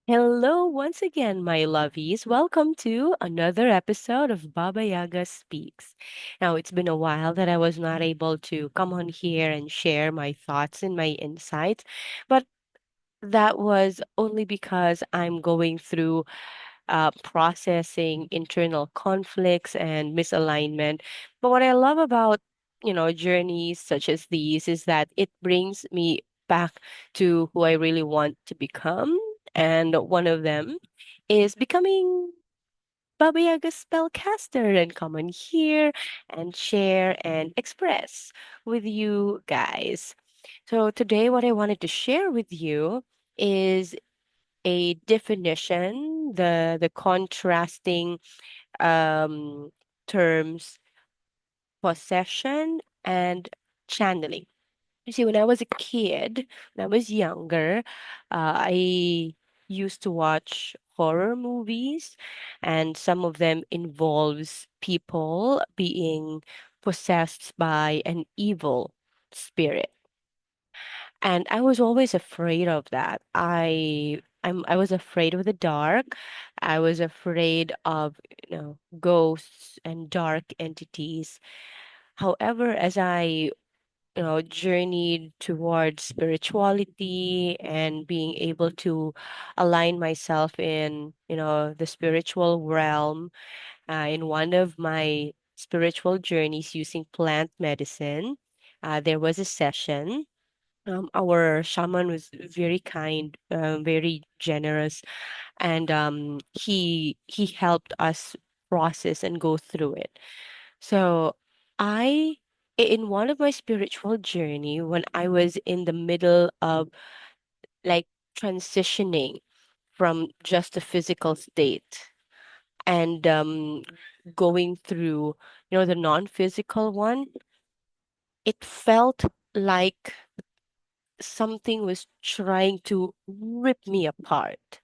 Hello, once again, my lovies. Welcome to another episode of Babayaga Speaks. Now, it's been a while that I was not able to come on here and share my thoughts and my insights, but that was only because I'm going through processing internal conflicts and misalignment. But what I love about, journeys such as these is that it brings me back to who I really want to become. And one of them is becoming Baba Yaga's spellcaster and come on here and share and express with you guys. So today what I wanted to share with you is a definition, the contrasting um, terms possession and channeling. You see, when I was a kid, when I was younger, I used to watch horror movies, and some of them involves people being possessed by an evil spirit. And I was always afraid of that. I was afraid of the dark. I was afraid of, ghosts and dark entities. However, as I, journeyed towards spirituality and being able to align myself in, the spiritual realm, in one of my spiritual journeys using plant medicine, there was a session. Our shaman was very kind, very generous, and he helped us process and go through it. So I, in one of my spiritual journey, when I was in the middle of like transitioning from just a physical state and going through, the non-physical one, it felt like something was trying to rip me apart.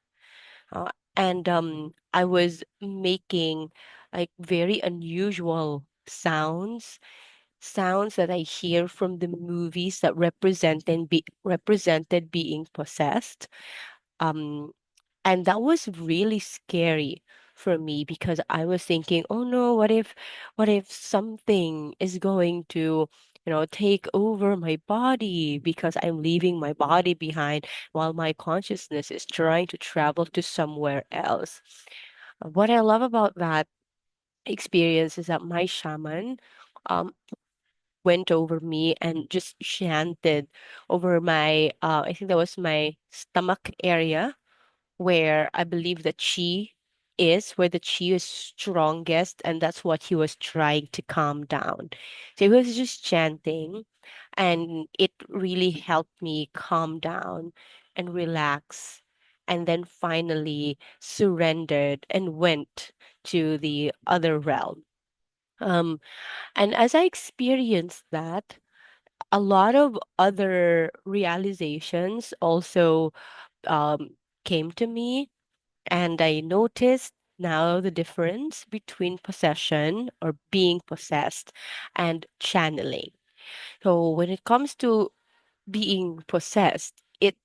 And I was making like very unusual sounds that I hear from the movies that represented being possessed. Um, and that was really scary for me because I was thinking, oh no, what if something is going to, take over my body because I'm leaving my body behind while my consciousness is trying to travel to somewhere else. What I love about that experience is that my shaman um, went over me and just chanted over my, I think that was my stomach area where I believe the chi is, where the chi is strongest, and that's what he was trying to calm down. So he was just chanting, and it really helped me calm down and relax, and then finally surrendered and went to the other realm. Um, and as I experienced that, a lot of other realizations also um, came to me, and I noticed now the difference between possession or being possessed and channeling. So when it comes to being possessed, it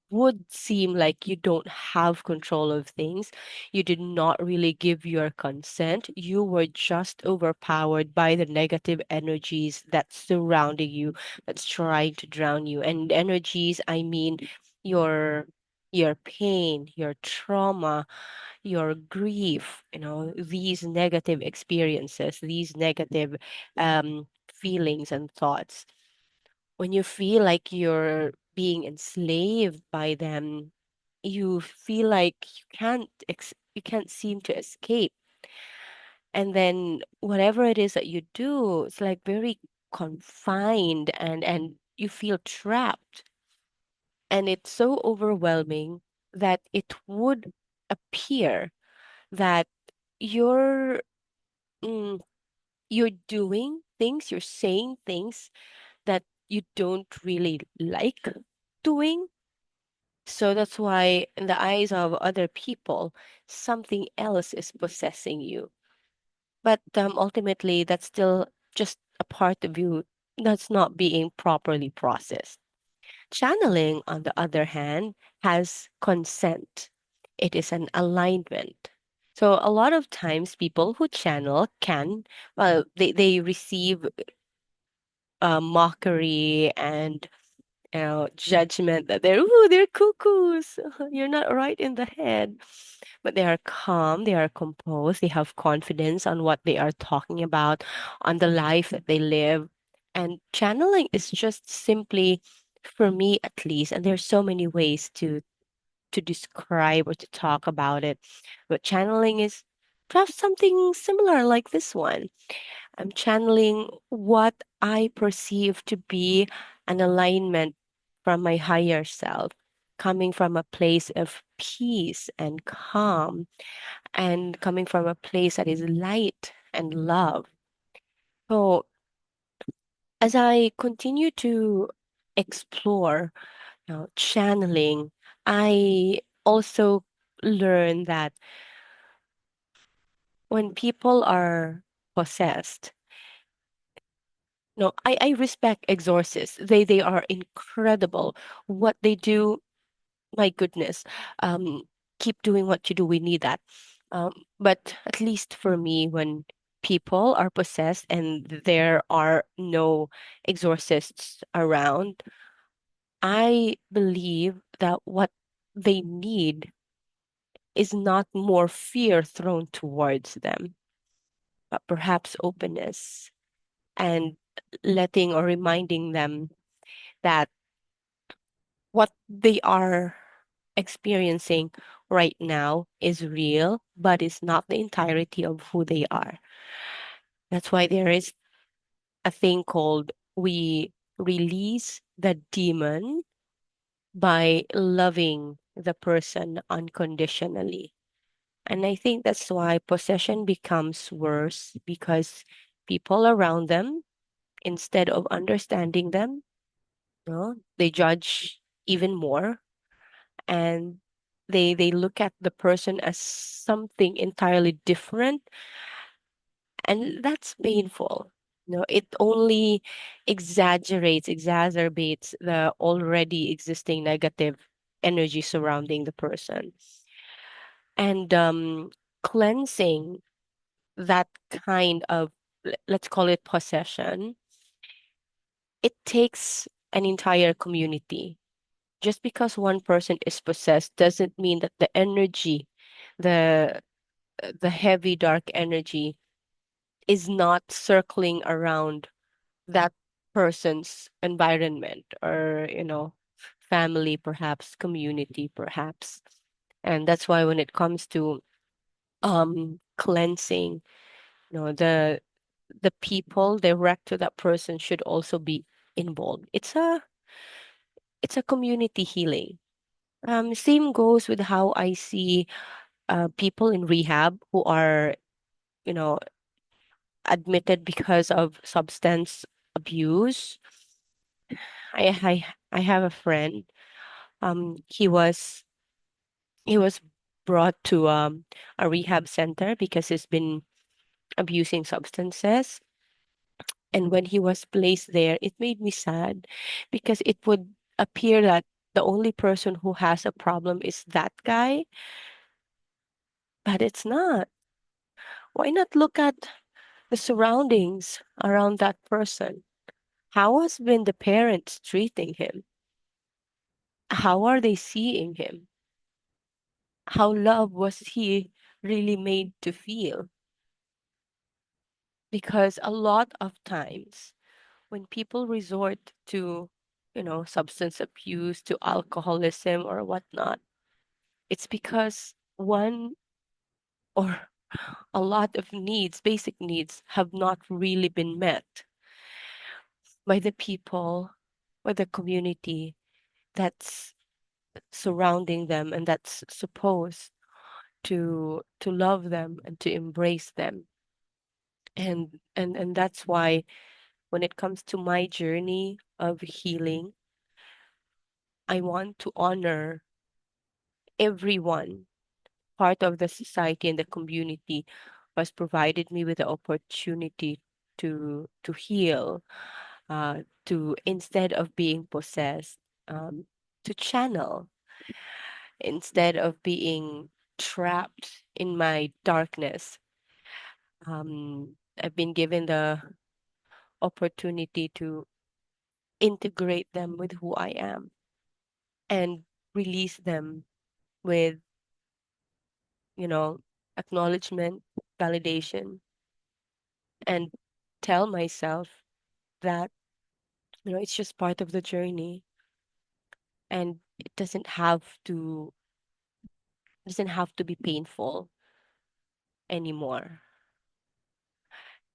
would seem like you don't have control of things. You did not really give your consent. You were just overpowered by the negative energies that's surrounding you, that's trying to drown you. And energies, I mean your pain, your trauma, your grief, these negative experiences, these negative feelings and thoughts. When you feel like you're being enslaved by them, you feel like you can't seem to escape. And then whatever it is that you do, it's like very confined and you feel trapped. And it's so overwhelming that it would appear that you're mm, you're doing things, you're saying things that you don't really like doing. So that's why, in the eyes of other people, something else is possessing you. But ultimately, that's still just a part of you that's not being properly processed. Channeling, on the other hand, has consent. it is an alignment. So a lot of times people who channel can, well, they receive mockery and judgment that they're cuckoos. You're not right in the head. But they are calm, they are composed, they have confidence on what they are talking about, on the life that they live. And channeling is just simply, for me at least, and there's so many ways to describe or to talk about it. But channeling is perhaps something similar like this one. I'm channeling what I perceive to be an alignment from my higher self, coming from a place of peace and calm, and coming from a place that is light and love. So, as I continue to explore, channeling, I also learn that when people are possessed, no, I respect exorcists. They are incredible. What they do, my goodness. Um, Keep doing what you do. We need that. But at least for me, when people are possessed and there are no exorcists around, I believe that what they need is not more fear thrown towards them, but perhaps openness and letting or reminding them that what they are experiencing right now is real, but it's not the entirety of who they are. That's why there is a thing called we release the demon by loving the person unconditionally. And I think that's why possession becomes worse because people around them, instead of understanding them, they judge even more, and they look at the person as something entirely different, and that's painful. It only exacerbates the already existing negative energy surrounding the person. And cleansing that kind of, let's call it possession, it takes an entire community. Just because one person is possessed doesn't mean that the energy, the the heavy dark energy is not circling around that person's environment, or family, perhaps community, perhaps. And that's why when it comes to cleansing, the people direct to that person should also be involved. It's a community healing. Same goes with how I see people in rehab who are, you know, admitted because of substance abuse. I have a friend. He was brought to a rehab center because he's been abusing substances. And when he was placed there, it made me sad because it would appear that the only person who has a problem is that guy, but it's not. Why not look at the surroundings around that person? How has been the parents treating him? How are they seeing him? How love was he really made to feel? Because a lot of times when people resort to, substance abuse, to alcoholism or whatnot, it's because one or a lot of needs, basic needs, have not really been met by the people or the community that's surrounding them and that's supposed to love them and to embrace them. And that's why when it comes to my journey of healing, I want to honor everyone, part of the society and the community, who has provided me with the opportunity to heal, to, instead of being possessed, to channel. instead of being trapped in my darkness. I've been given the opportunity to integrate them with who I am and release them with, you know, acknowledgement, validation, and tell myself that, it's just part of the journey and it doesn't have to be painful anymore.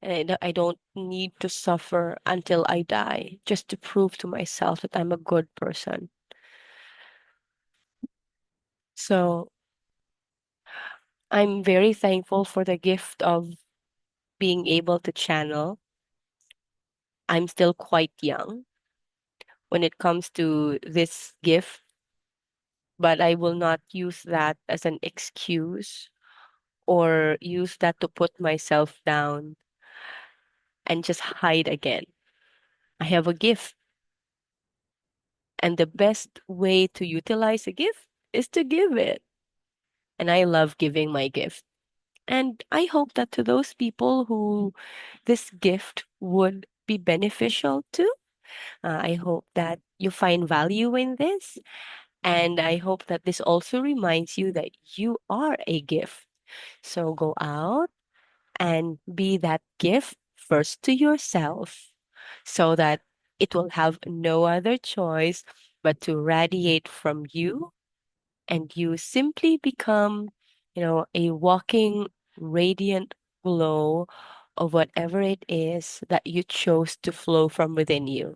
And I don't need to suffer until I die just to prove to myself that I'm a good person. So I'm very thankful for the gift of being able to channel. I'm still quite young when it comes to this gift, but I will not use that as an excuse or use that to put myself down and just hide again. I have a gift, and the best way to utilize a gift is to give it. And I love giving my gift. And I hope that to those people who this gift would be beneficial to, I hope that you find value in this. And I hope that this also reminds you that you are a gift. So go out and be that gift first to yourself so that it will have no other choice but to radiate from you, and you simply become, a walking radiant glow of whatever it is that you chose to flow from within you,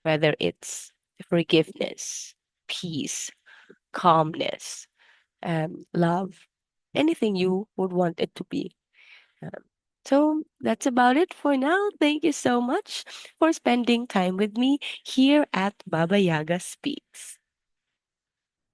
whether it's forgiveness, peace, calmness, love, anything you would want it to be. Um, so that's about it for now. Thank you so much for spending time with me here at Baba Yaga Speaks.